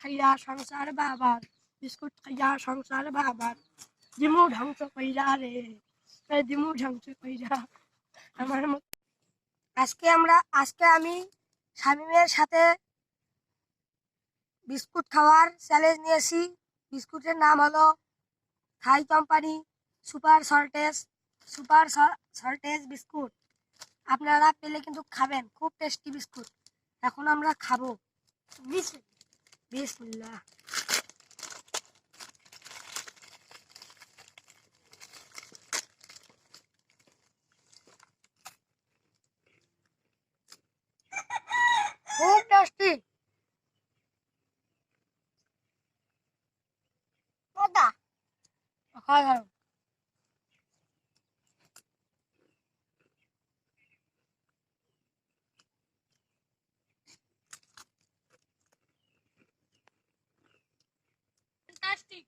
খাইয়া সংসার বাবার, বিস্কুট খাইয়া সংসার বাবার, দিমু ধ্বংস কইরা রে, দিমু ধ্বংস কইরা আমার আজকে আমি শামীমের সাথে বিস্কুট খাওয়ার চ্যালেঞ্জ নিয়েছি। বিস্কুটের নাম হলো থাই কোম্পানি সুপার সল্টেজ বিস্কুট। আপনারা পেলে কিন্তু খাবেন, খুব টেস্টি বিস্কুট। এখন আমরা খাবো। বিসমিল্লাহ। খুব টেস্টি। খাওয়া fantastic.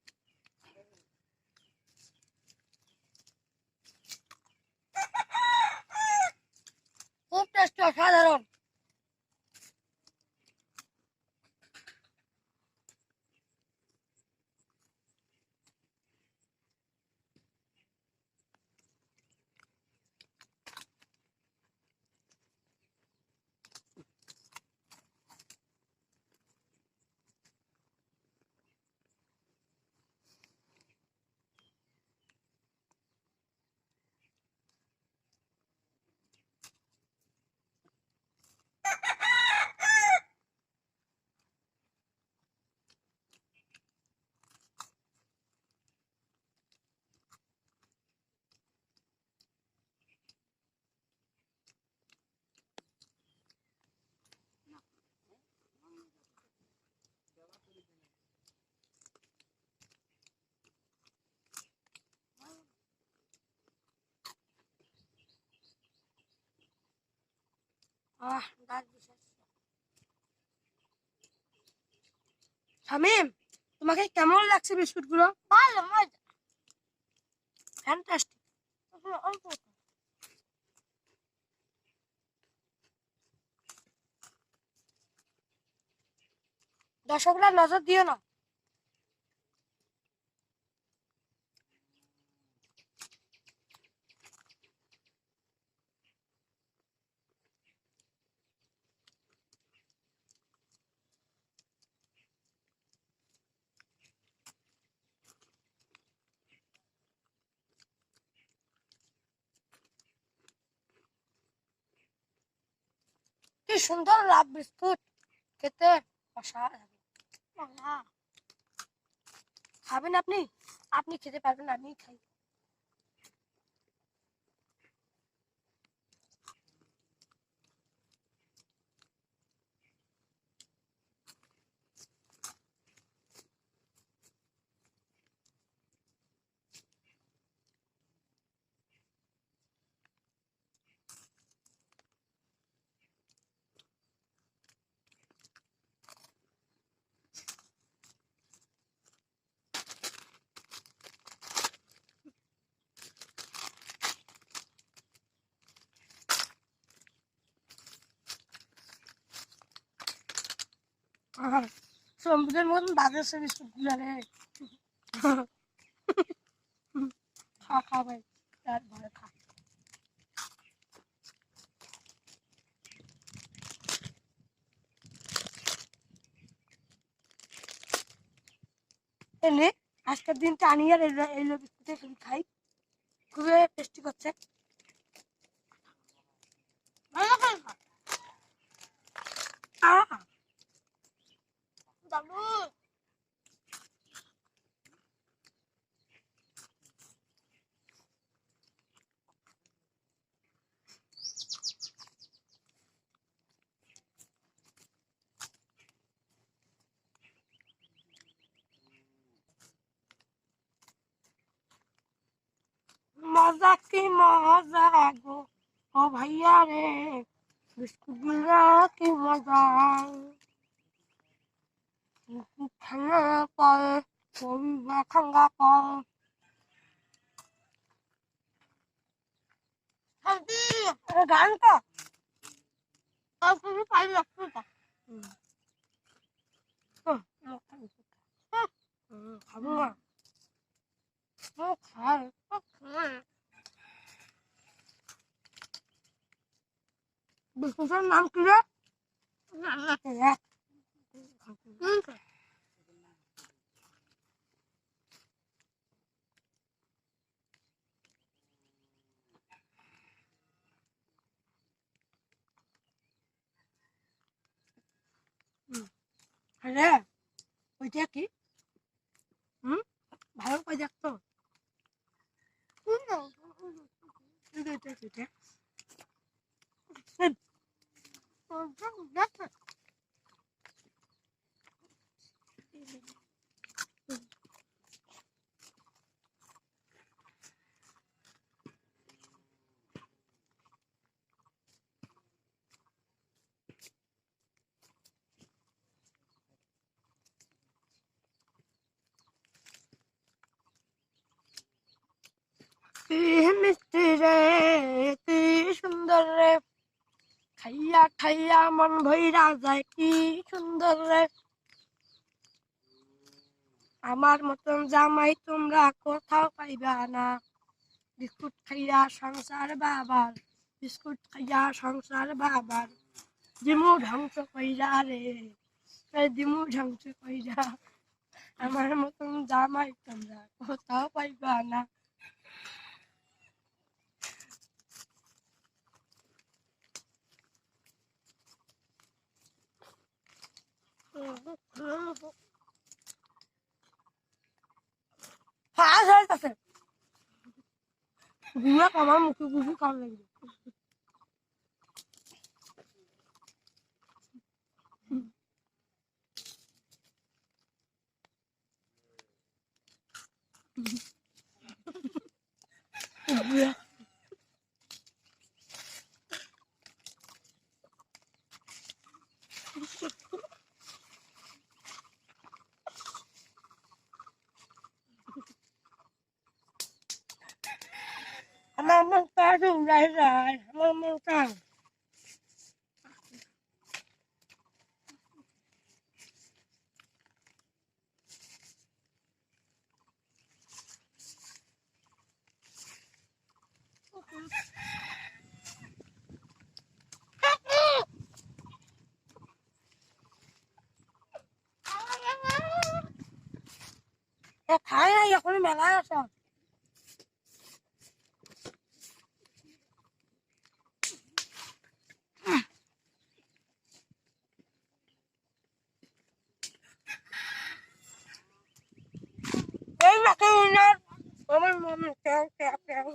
খুব টেস্টি, অসাধারণ। শামীম, তোমাকে কেমন লাগছে বিস্কুটগুলো? ভালো, মজা, ফ্যান্টাস্টিক। দর্শকরা নজর দিও না। কি সুন্দর লাভ বিস্কুট, খেতে অসাধারণ। খাবেন আপনি? আপনি খেতে পারবেন, আমি খাই। সমুদ্রের মতন বাজাচ্ছে বিস্কুট গুলা রে। খা খা ভাই, পেট ভরে খা। এলে আজকের দিনটা আনি আর এই বিস্কুটে শুধু খাই, খুবই টেস্টি করছে। মজা কি মজা গো ও ভাইয়া রে, বিস্কুট গুলা কি মজা। খানা পায় কবিবা খাঙ্গা পায়। গান তো পাই লাগছে। খাবো না। ও খায়, ও খায়। বিস্কুটের নাম কি রে? রে ওইটা কি? হুম, ভালো করে দেখতো। কি মিষ্টি রে, কি সুন্দর রে, খাইয়া খাইয়া মন ভইরা যায়, কি সুন্দর রে। আমার মতন জামাই তোমরা কোথাও পাইবা না। বিস্কুট খাইয়া সংসার বাবার, বিস্কুট খাইয়া সংসার বাবার, দিমু ধ্বংস কইরা রে, দিমু ধ্বংস কইরা। আমার মতন জামাই তোমরা কোথাও পাইবা না। ফাঁস হইতাছে, গুলা আমার মুখে গুলি কাম লাগবে। আমার মুখটা ডুবলাই যায়, আমার মুখটা। খাই না এখন মেলায় আস। এই মাকে আমার মনে কেউ কেউ কেউ